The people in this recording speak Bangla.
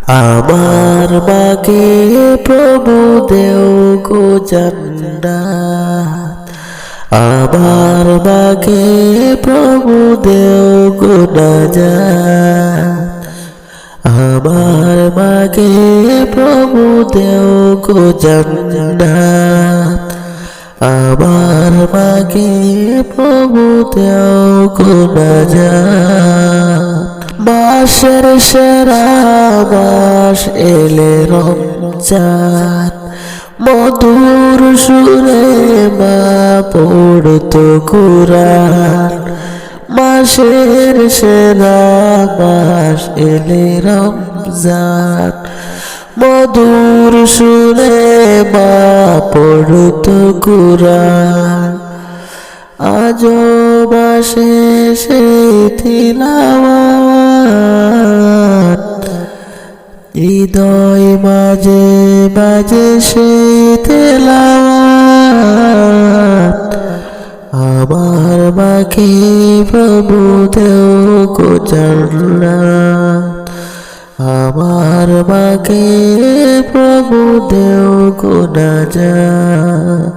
আমার মাকে প্রভু দেও গো জান্নাত, আমার মাকে প্রভু দেও গো নাজাত, আমার মাকে প্রভু দেও গো জান্নাত, আমার মাকে প্রভু দেও গো নাজাত। মাসের সেরা মাস এলে রমজান, মধুর সুরে মা পড়তো কুরআন। মাসের সেরা মাস এলে রমজান, মধুর সুরে মা পড়তো কুরআন। আজও মাসে সেই তিলাওয়াত, হৃদয় মাঝে মাঝে সেই তেলাওয়াত। আমার মাকে প্রভু দেও গো জান্নাত, আমার মাকে প্রভু দেও গো নাজাত।